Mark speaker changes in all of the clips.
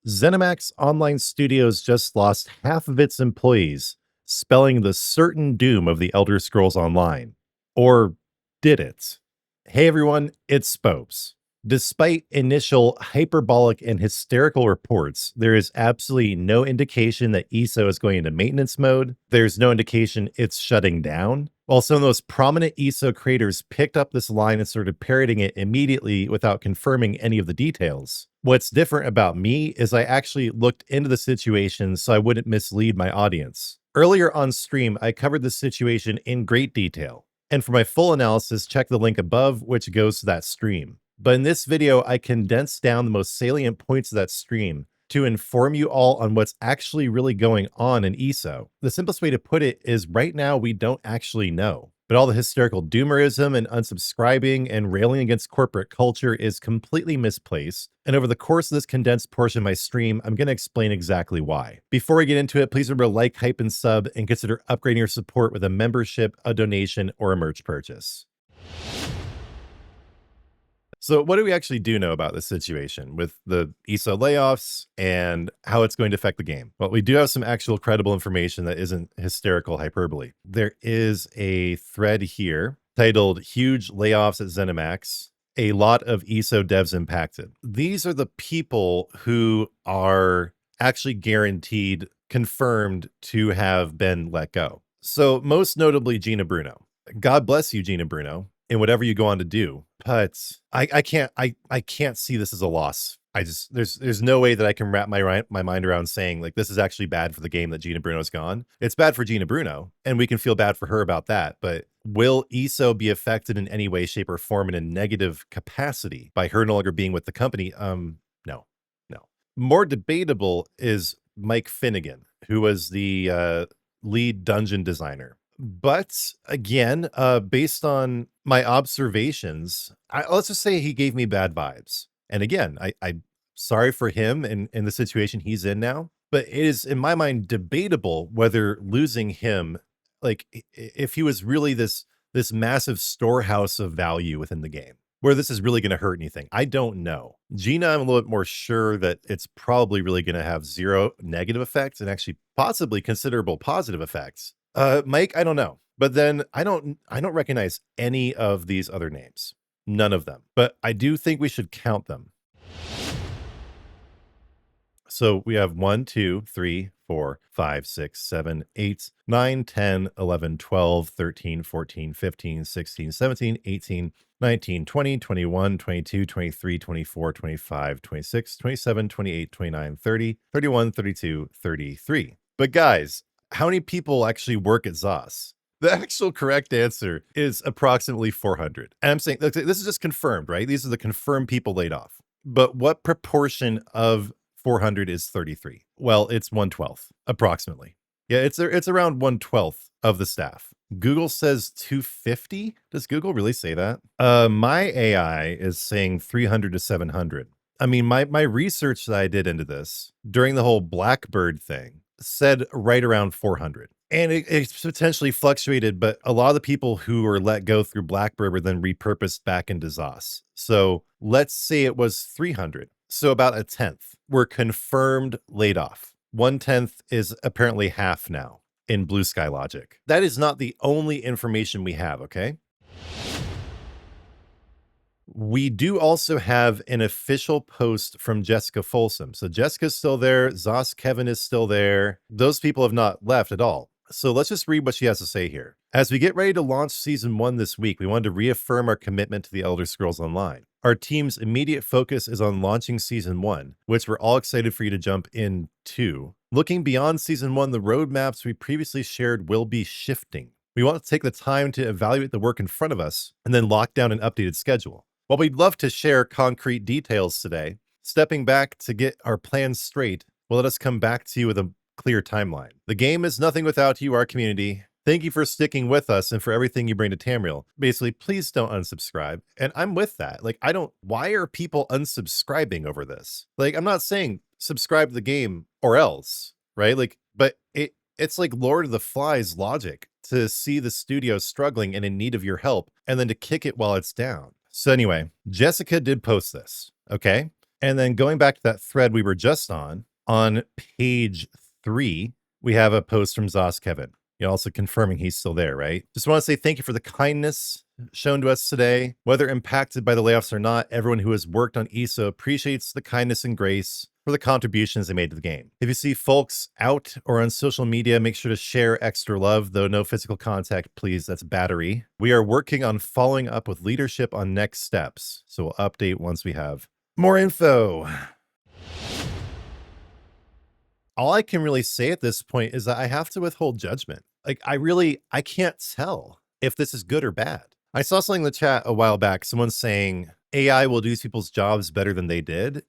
Speaker 1: Zenimax Online Studios just lost half of its employees, spelling the certain doom of the Elder Scrolls Online. Or did it? Hey everyone, it's Spopes. Despite initial hyperbolic and hysterical reports, there is absolutely no indication that ESO is going into maintenance mode. There's no indication it's shutting down. While some of the most prominent ESO creators picked up this line and started parroting it immediately without confirming any of the details. What's different about me is I actually looked into the situation so I wouldn't mislead my audience. Earlier on stream, I covered the situation in great detail. And for my full analysis, check the link above, which goes to that stream. But in this video, I condensed down the most salient points of that stream to inform you all on what's actually really going on in ESO. The simplest way to put it is right now we don't actually know. But all the hysterical doomerism and unsubscribing and railing against corporate culture is completely misplaced. And over the course of this condensed portion of my stream, I'm going to explain exactly why. Before we get into it, please remember to like, hype, and sub, and consider upgrading your support with a membership, a donation, or a merch purchase. So what do we actually do know about this situation with the ESO layoffs and how it's going to affect the game? Well, we do have some actual credible information that isn't hysterical hyperbole. There is a thread here titled Huge Layoffs at Zenimax. A lot of ESO devs impacted. These are the people who are actually guaranteed, confirmed to have been let go. So most notably, Gina Bruno. God bless you, Gina Bruno, in whatever you go on to do. But I can't see this as a loss. There's no way that I can wrap my mind around saying like this is actually bad for the game that Gina Bruno's gone. It's bad for Gina Bruno, and we can feel bad for her about that. But will ESO be affected in any way, shape, or form in a negative capacity by her no longer being with the company? No. More debatable is Mike Finnegan, who was the lead dungeon designer. But again, based on my observations, let's just say he gave me bad vibes. And again, I'm sorry for him in the situation he's in now. But it is, in my mind, debatable whether losing him, like if he was really this massive storehouse of value within the game, where this is really going to hurt anything. I don't know. Gina, I'm a little bit more sure that it's probably really going to have zero negative effects and actually possibly considerable positive effects. Mike, I don't know. But then I don't recognize any of these other names. None of them. But I do think we should count them. So we have 1, 2, 3, 4, 5, 6, 7, 8, 9, 10, 11, 12, 13, 14, 15, 16, 17, 18, 19, 20, 21, 22, 23, 24, 25, 26, 27, 28, 29, 30, 31, 32, 33. But guys, how many people actually work at ZOS? The actual correct answer is approximately 400. And I'm saying, this is just confirmed, right? These are the confirmed people laid off. But what proportion of 400 is 33? Well, it's 1/12, approximately. Yeah, it's around 1/12 of the staff. Google says 250. Does Google really say that? My AI is saying 300 to 700. I mean, my research that I did into this during the whole Blackbird thing said right around 400. And it's potentially fluctuated, but a lot of the people who were let go through Blackbird were then repurposed back into ZOS. So let's say it was 300. So about a tenth were confirmed laid off. 1/10 is apparently half now in Blue Sky logic. That is not the only information we have, okay? We do also have an official post from Jessica Folsom. So Jessica's still there. ZOS Kevin is still there. Those people have not left at all. So let's just read what she has to say here. As we get ready to launch Season 1 this week, we wanted to reaffirm our commitment to the Elder Scrolls Online. Our team's immediate focus is on launching Season 1, which we're all excited for you to jump into. Looking beyond Season 1, the roadmaps we previously shared will be shifting. We want to take the time to evaluate the work in front of us and then lock down an updated schedule. While we'd love to share concrete details today, stepping back to get our plans straight will let us come back to you with a clear timeline. The game is nothing without you, our community. Thank you for sticking with us and for everything you bring to Tamriel. Basically, please don't unsubscribe. And I'm with that. Like, why are people unsubscribing over this? Like, I'm not saying subscribe to the game or else, right? Like, but it's like Lord of the Flies logic to see the studio struggling and in need of your help and then to kick it while it's down. So anyway, Jessica did post this, okay? And then going back to that thread we were just on page 3, we have a post from Zos Kevin. You're also confirming he's still there, right? Just want to say thank you for the kindness shown to us today. Whether impacted by the layoffs or not, everyone who has worked on ESO appreciates the kindness and grace for the contributions they made to the game. If you see folks out or on social media, make sure to share extra love, though no physical contact, please. That's battery. We are working on following up with leadership on next steps, so we'll update once we have more info. All I can really say at this point is that I have to withhold judgment. Like, I can't tell if this is good or bad. I saw something in the chat a while back, someone saying AI will do people's jobs better than they did.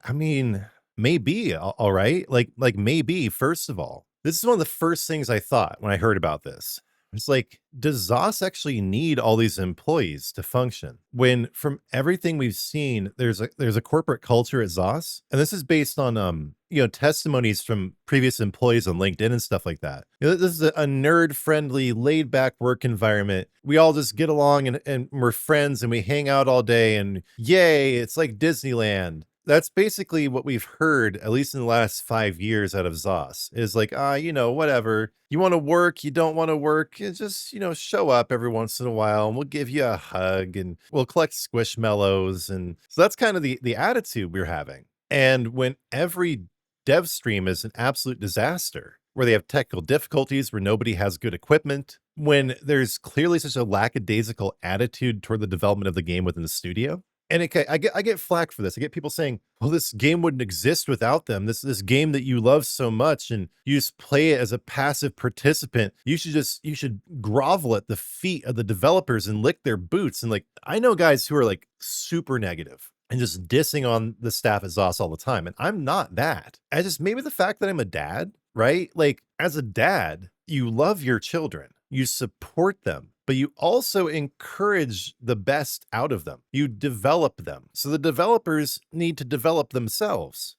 Speaker 1: I mean, maybe, all right. Like maybe, first of all, this is one of the first things I thought when I heard about this. It's like, does ZOS actually need all these employees to function? When from everything we've seen, there's a corporate culture at ZOS, and this is based on testimonies from previous employees on LinkedIn and stuff like that. This is a nerd-friendly, laid-back work environment. We all just get along and we're friends and we hang out all day and yay, it's like Disneyland. That's basically what we've heard, at least in the last 5 years out of ZOS, is like, whatever. You want to work, you don't want to work, you just, show up every once in a while and we'll give you a hug and we'll collect squishmallows. And so that's kind of the attitude we're having. And when every dev stream is an absolute disaster, where they have technical difficulties, where nobody has good equipment, when there's clearly such a lackadaisical attitude toward the development of the game within the studio. And I get flack for this. I get people saying, well, this game wouldn't exist without them. This game that you love so much and you just play it as a passive participant. You should grovel at the feet of the developers and lick their boots. And like, I know guys who are like super negative and just dissing on the staff at ZOS all the time. And I'm not that. Maybe the fact that I'm a dad, right? Like, as a dad, you love your children, you support them, but you also encourage the best out of them. You develop them. So the developers need to develop themselves.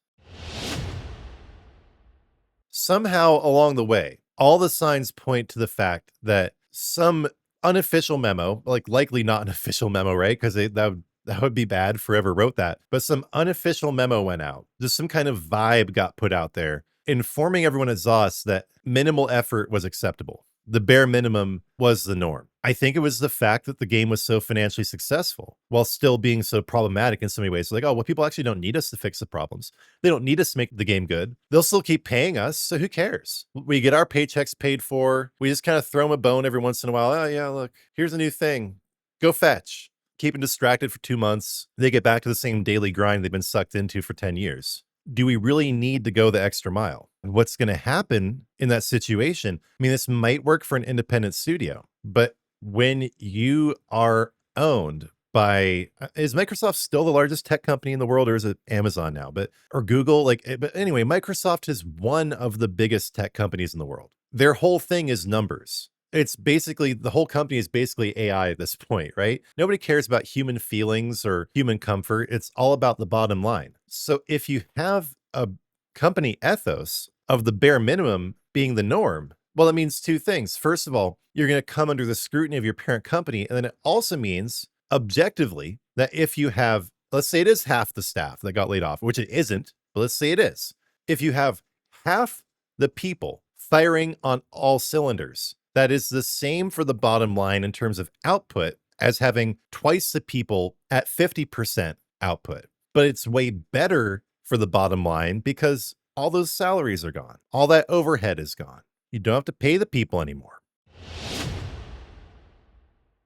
Speaker 1: Somehow along the way, all the signs point to the fact that some unofficial memo, like likely not an official memo, right? Because that would be bad for whoever wrote that. But some unofficial memo went out. Just some kind of vibe got put out there, informing everyone at ZOS that minimal effort was acceptable. The bare minimum was the norm. I think it was the fact that the game was so financially successful while still being so problematic in so many ways. Like, oh, well, people actually don't need us to fix the problems. They don't need us to make the game good. They'll still keep paying us, so who cares? We get our paychecks paid for. We just kind of throw them a bone every once in a while. Oh, yeah, look, here's a new thing. Go fetch. Keep them distracted for 2 months. They get back to the same daily grind they've been sucked into for 10 years. Do we really need to go the extra mile? What's going to happen in that situation? I mean, this might work for an independent studio, but when you are owned by, is Microsoft still the largest tech company in the world, or is it Amazon now? Or Google? But anyway, Microsoft is one of the biggest tech companies in the world. Their whole thing is numbers. It's basically, the whole company is basically AI at this point, right? Nobody cares about human feelings or human comfort. It's all about the bottom line. So if you have a company ethos of the bare minimum being the norm, well, it means two things. First of all, you're going to come under the scrutiny of your parent company. And then it also means objectively that if you have, let's say it is half the staff that got laid off, which it isn't, but let's say it is. If you have half the people firing on all cylinders, that is the same for the bottom line in terms of output as having twice the people at 50% output. But it's way better for the bottom line because all those salaries are gone. All that overhead is gone. You don't have to pay the people anymore.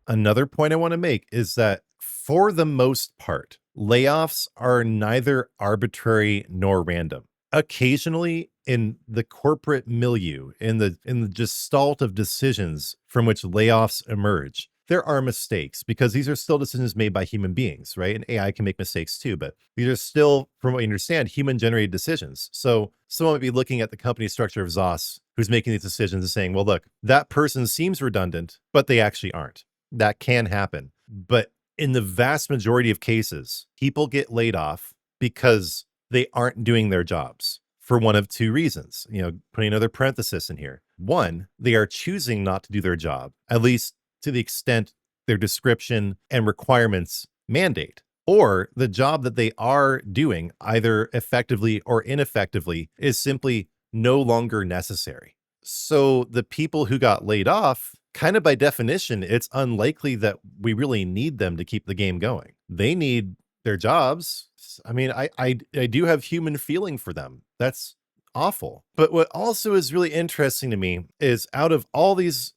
Speaker 1: Another point I want to make is that for the most part, layoffs are neither arbitrary nor random. Occasionally, in the corporate milieu, in the gestalt of decisions from which layoffs emerge, there are mistakes because these are still decisions made by human beings, right? And AI can make mistakes too, but these are still, from what you understand, human-generated decisions. So someone might be looking at the company structure of ZOS who's making these decisions and saying, well, look, that person seems redundant, but they actually aren't. That can happen. But in the vast majority of cases, people get laid off because they aren't doing their jobs for one of two reasons. Putting another parenthesis in here. One, they are choosing not to do their job, at least to the extent their description and requirements mandate. or the job that they are doing, either effectively or ineffectively, is simply no longer necessary. So the people who got laid off, kind of by definition, it's unlikely that we really need them to keep the game going. They need their jobs. I mean, I do have human feeling for them. That's awful. But what also is really interesting to me is out of all these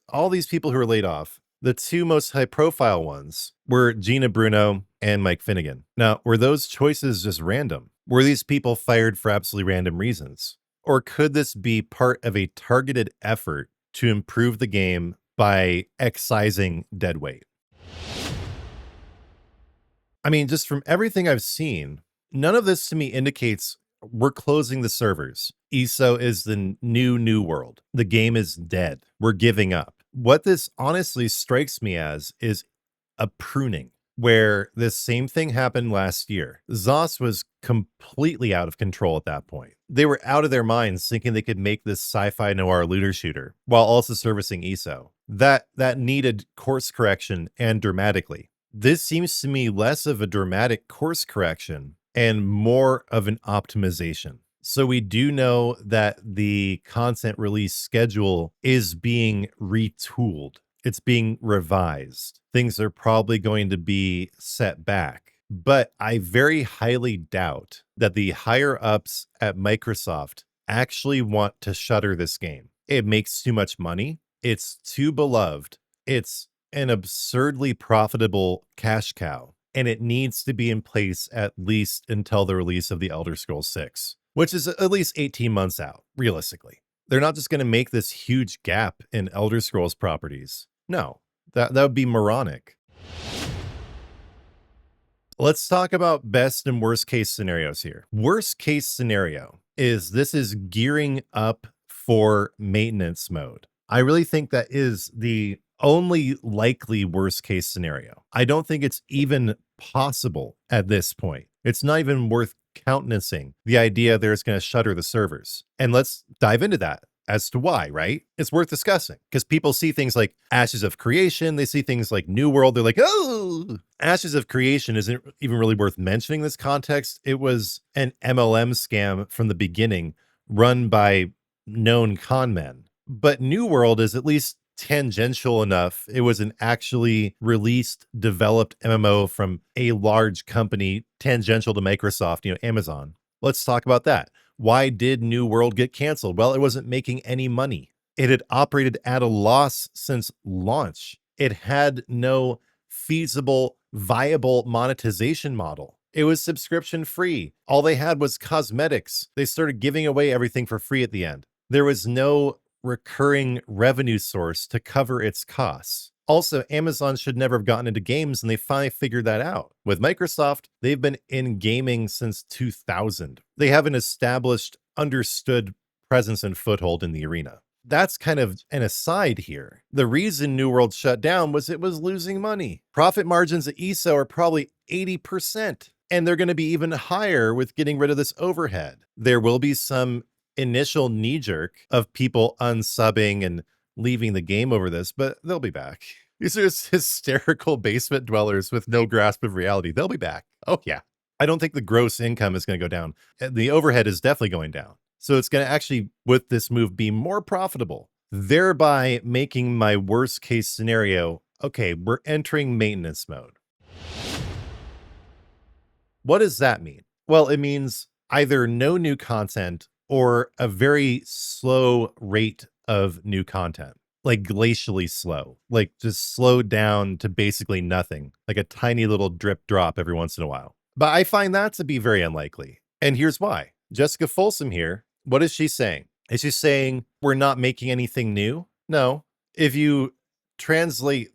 Speaker 1: people who were laid off, the two most high profile ones were Gina Bruno and Mike Finnegan. Now, were those choices just random? Were these people fired for absolutely random reasons? Or could this be part of a targeted effort to improve the game by excising dead weight? I mean, just from everything I've seen, none of this to me indicates we're closing the servers. ESO is the new world. The game is dead. We're giving up. What this honestly strikes me as is a pruning, where this same thing happened last year. ZOS was completely out of control at that point. They were out of their minds thinking they could make this sci-fi noir looter shooter while also servicing ESO. That needed course correction, and dramatically. This seems to me less of a dramatic course correction and more of an optimization. So we do know that the content release schedule is being retooled. It's being revised. Things are probably going to be set back. But I very highly doubt that the higher ups at Microsoft actually want to shutter this game. It makes too much money. It's too beloved. It's an absurdly profitable cash cow, and it needs to be in place at least until the release of the Elder Scrolls 6, which is at least 18 months out, realistically. They're not just going to make this huge gap in Elder Scrolls properties. No, that would be moronic. Let's talk about best and worst case scenarios here. Worst case scenario is this is gearing up for maintenance mode. I really think that is the only likely worst case scenario. I don't think it's even possible at this point. It's not even worth countenancing the idea there's going to shutter the servers. And let's dive into that as to why, right? It's worth discussing because people see things like Ashes of Creation. They see things like New World. They're like, oh, Ashes of Creation isn't even really worth mentioning in this context. It was an MLM scam from the beginning run by known con men. But New World is at least tangential enough. It was an actually released, developed MMO from a large company tangential to Microsoft, Amazon. Let's talk about that. Why did New World get canceled? Well, it wasn't making any money. It had operated at a loss since launch. It had no feasible, viable monetization model. It was subscription free. All they had was cosmetics. They started giving away everything for free at the end. There was no recurring revenue source to cover its costs. Also, Amazon should never have gotten into games, and they finally figured that out. With Microsoft, they've been in gaming since 2000. They have an established, understood presence and foothold in the arena. That's kind of an aside here. The reason New World shut down was it was losing money. Profit margins at ESO are probably 80%, and they're going to be even higher with getting rid of this overhead. There will be some initial knee-jerk of people unsubbing and leaving the game over this, but they'll be back. These are just hysterical basement dwellers with no grasp of reality. They'll be back. Oh, yeah. I don't think the gross income is going to go down. The overhead is definitely going down. So it's going to actually, with this move, be more profitable, thereby making my worst case scenario, okay, we're entering maintenance mode. What does that mean? Well, it means either no new content or a very slow rate of new content, like glacially slow, like just slowed down to basically nothing, like a tiny little drip drop every once in a while. But I find that to be very unlikely. And here's why. Jessica Folsom here, what is she saying? Is she saying we're not making anything new? No. If you translate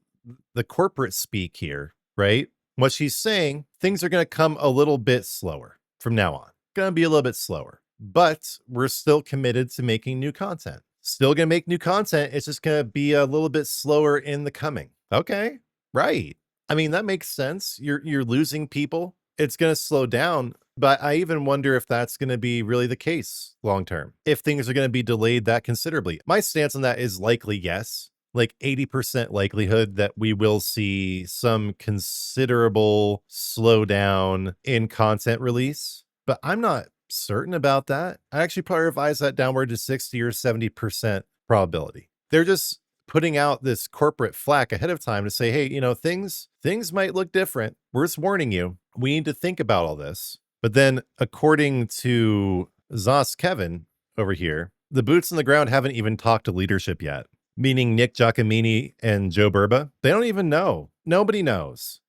Speaker 1: the corporate speak here, right? What she's saying, things are going to come a little bit slower from now on. Going to be a little bit slower. But we're still committed to making new content. Still going to make new content. It's just going to be a little bit slower in the coming. Okay, right. I mean, that makes sense. You're losing people. It's going to slow down. But I even wonder if that's going to be really the case long term. If things are going to be delayed that considerably. My stance on that is likely yes. like 80% likelihood that we will see some considerable slowdown in content release, but I'm not certain about that. I actually probably revise that downward to 60 or 70% probability. They're just putting out this corporate flack ahead of time to say, hey, things might look different. We're just warning you. We need to think about all this. But then, according to Zos Kevin over here, the boots on the ground haven't even talked to leadership yet, meaning Nick Giacomini and Joe Burba. They don't even know. Nobody knows.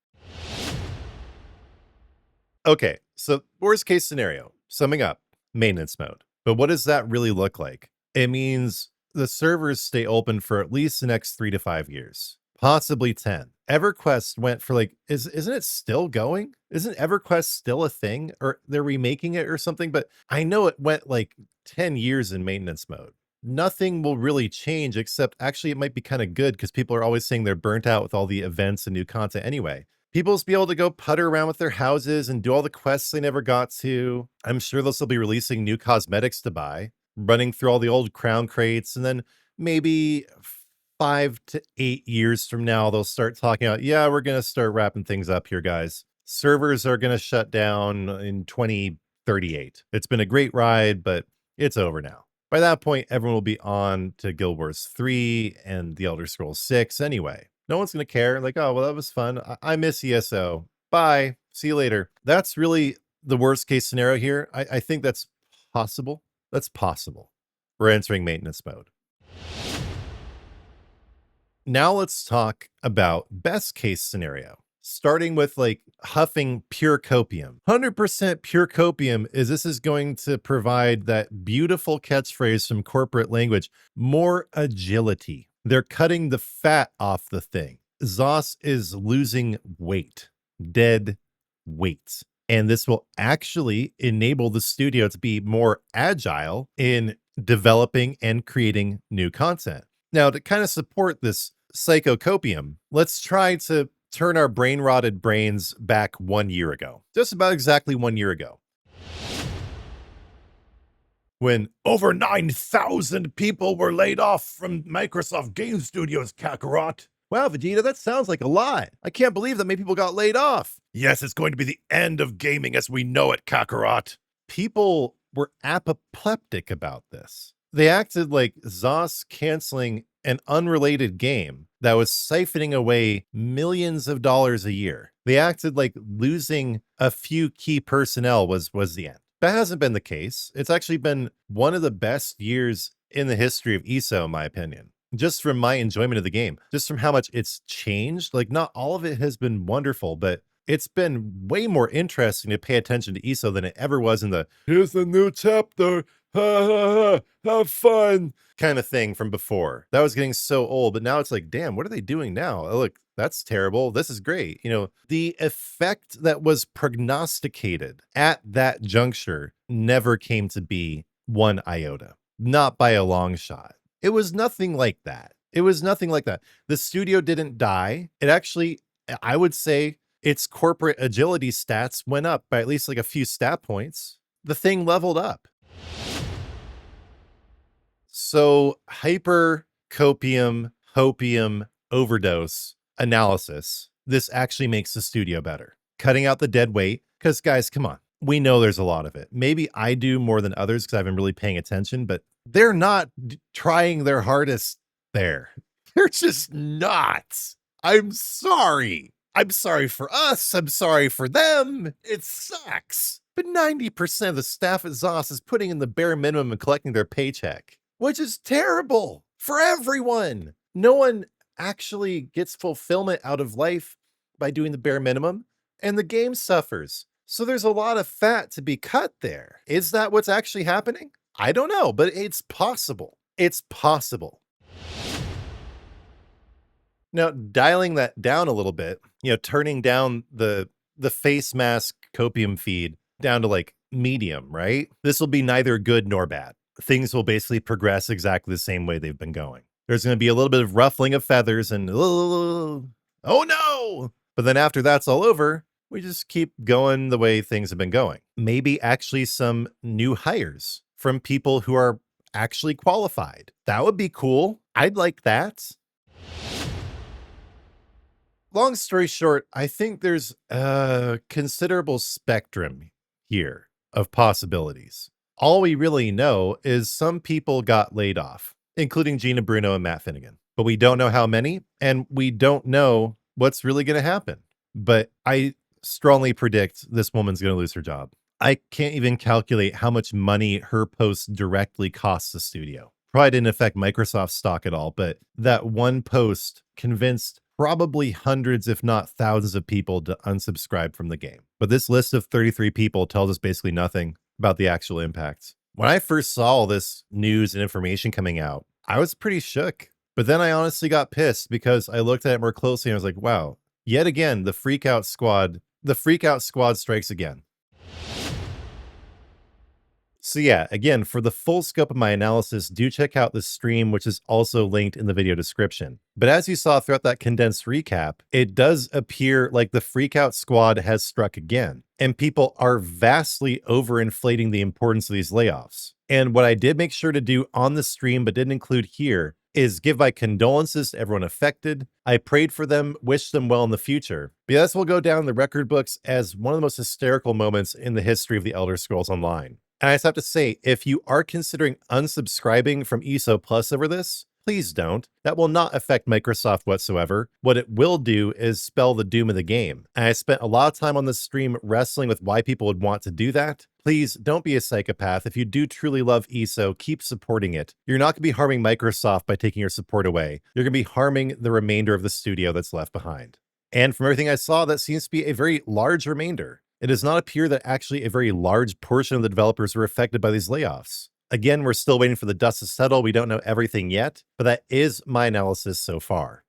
Speaker 1: Okay, so worst case scenario, summing up, maintenance mode. But what does that really look like? It means the servers stay open for at least the next 3 to 5 years, possibly 10. EverQuest went for like, isn't it still going? Isn't EverQuest still a thing? Or they're remaking it or something? But I know it went like 10 years in maintenance mode. Nothing will really change, except actually it might be kind of good because people are always saying they're burnt out with all the events and new content anyway. People will be able to go putter around with their houses and do all the quests they never got to. I'm sure they'll still be releasing new cosmetics to buy, running through all the old crown crates, and then maybe 5 to 8 years from now, they'll start talking about, yeah, we're going to start wrapping things up here, guys. Servers are going to shut down in 2038. It's been a great ride, but it's over now. By that point, everyone will be on to Guild Wars 3 and The Elder Scrolls 6 anyway. No one's going to care. Like, oh, well, that was fun. I miss ESO. Bye. See you later. That's really the worst case scenario here. I think that's possible. That's possible. We're entering maintenance mode. Now let's talk about best case scenario. Starting with like huffing pure copium. 100% pure copium is this is going to provide that beautiful catchphrase from corporate language, more agility. They're cutting the fat off the thing. Zos is losing weight, dead weight. And this will actually enable the studio to be more agile in developing and creating new content. Now, to kind of support this psychocopium, let's try to turn our brain-rotted brains back 1 year ago. Just about exactly 1 year ago. When over 9,000 people were laid off from Microsoft Game Studios, Kakarot. Wow, Vegeta, that sounds like a lot. I can't believe that many people got laid off. Yes, it's going to be the end of gaming as we know it, Kakarot. People were apoplectic about this. They acted like Zos canceling an unrelated game that was siphoning away millions of dollars a year. They acted like losing a few key personnel was the end. That hasn't been the case. It's actually been one of the best years in the history of ESO, in my opinion. Just from my enjoyment of the game, just from how much it's changed. Like, not all of it has been wonderful, but it's been way more interesting to pay attention to ESO than it ever was in the here's a new chapter, ha ha ha, have fun kind of thing from before. That was getting so old, but now it's like, damn, what are they doing now? Oh, look, that's terrible. This is great. The effect that was prognosticated at that juncture never came to be one iota, not by a long shot. It was nothing like that. It was nothing like that. The studio didn't die. It actually, I would say, its corporate agility stats went up by at least like a few stat points. The thing leveled up. So hyper copium, hopium overdose analysis. This actually makes the studio better. Cutting out the dead weight, because guys, come on. We know there's a lot of it. Maybe I do more than others because I've been really paying attention, but they're not trying their hardest there. They're just not. I'm sorry. I'm sorry for us. I'm sorry for them. It sucks. But 90% of the staff at Zos is putting in the bare minimum and collecting their paycheck, which is terrible for everyone. No one actually gets fulfillment out of life by doing the bare minimum, and the game suffers. So there's a lot of fat to be cut there. Is that what's actually happening? I don't know, but it's possible. It's possible. Now, dialing that down a little bit, turning down the face mask copium feed down to like medium, right? This will be neither good nor bad. Things will basically progress exactly the same way they've been going. There's going to be a little bit of ruffling of feathers and, oh no! But then after that's all over, we just keep going the way things have been going. Maybe actually some new hires from people who are actually qualified. That would be cool. I'd like that. Long story short, I think there's a considerable spectrum here of possibilities. All we really know is some people got laid off, including Gina Bruno and Matt Finnegan. But we don't know how many, and we don't know what's really going to happen. But I strongly predict this woman's going to lose her job. I can't even calculate how much money her post directly costs the studio. Probably didn't affect Microsoft's stock at all, but that one post convinced probably hundreds, if not thousands of people to unsubscribe from the game. But this list of 33 people tells us basically nothing about the actual impact. When I first saw all this news and information coming out, I was pretty shook. But then I honestly got pissed because I looked at it more closely and I was like, wow, yet again, the freak out squad strikes again. So yeah, again, for the full scope of my analysis, do check out the stream, which is also linked in the video description. But as you saw throughout that condensed recap, it does appear like the freakout squad has struck again, and people are vastly overinflating the importance of these layoffs. And what I did make sure to do on the stream, but didn't include here, is give my condolences to everyone affected. I prayed for them, wished them well in the future. But this will go down in the record books as one of the most hysterical moments in the history of the Elder Scrolls Online. And I just have to say, if you are considering unsubscribing from ESO Plus over this, please don't. That will not affect Microsoft whatsoever. What it will do is spell the doom of the game. And I spent a lot of time on this stream wrestling with why people would want to do that. Please don't be a psychopath. If you do truly love ESO, keep supporting it. You're not going to be harming Microsoft by taking your support away. You're going to be harming the remainder of the studio that's left behind. And from everything I saw, that seems to be a very large remainder. It does not appear that actually a very large portion of the developers were affected by these layoffs. Again, we're still waiting for the dust to settle. We don't know everything yet, but that is my analysis so far.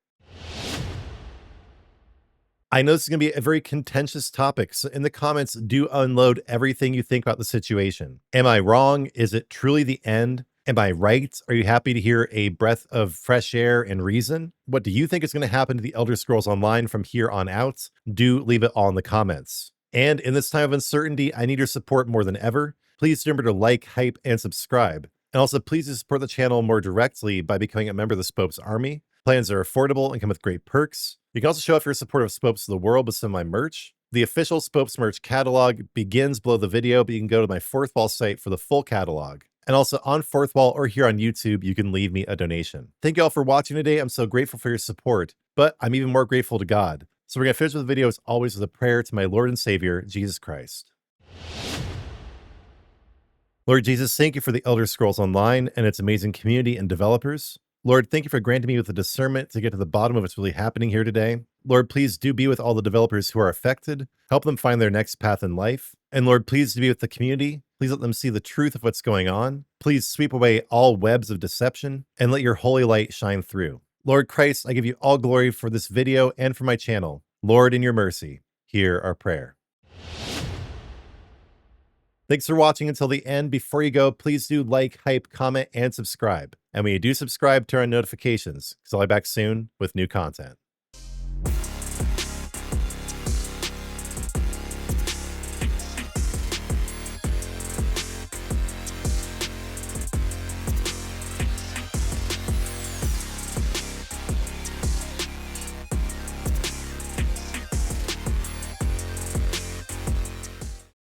Speaker 1: I know this is going to be a very contentious topic, so in the comments, do unload everything you think about the situation. Am I wrong? Is it truly the end? Am I right? Are you happy to hear a breath of fresh air and reason? What do you think is going to happen to the Elder Scrolls Online from here on out? Do leave it all in the comments. And in this time of uncertainty, I need your support more than ever. Please remember to like, hype, and subscribe. And also, please support the channel more directly by becoming a member of the Spopes Army. Plans are affordable and come with great perks. You can also show off your support of Spopes of the World with some of my merch. The official Spopes merch catalog begins below the video, but you can go to my Fourth Wall site for the full catalog. And also on Fourth Wall or here on YouTube, you can leave me a donation. Thank you all for watching today. I'm so grateful for your support, but I'm even more grateful to God. So we're going to finish with the video as always with a prayer to my Lord and Savior, Jesus Christ. Lord Jesus, thank you for the Elder Scrolls Online and its amazing community and developers. Lord, thank you for granting me with the discernment to get to the bottom of what's really happening here today. Lord, please do be with all the developers who are affected. Help them find their next path in life. And Lord, please do be with the community. Please let them see the truth of what's going on. Please sweep away all webs of deception and let your holy light shine through. Lord Christ, I give you all glory for this video and for my channel. Lord, in your mercy, hear our prayer. Thanks for watching until the end. Before you go, please do like, hype, comment, and subscribe. And when you do subscribe, turn on notifications, because I'll be back soon with new content.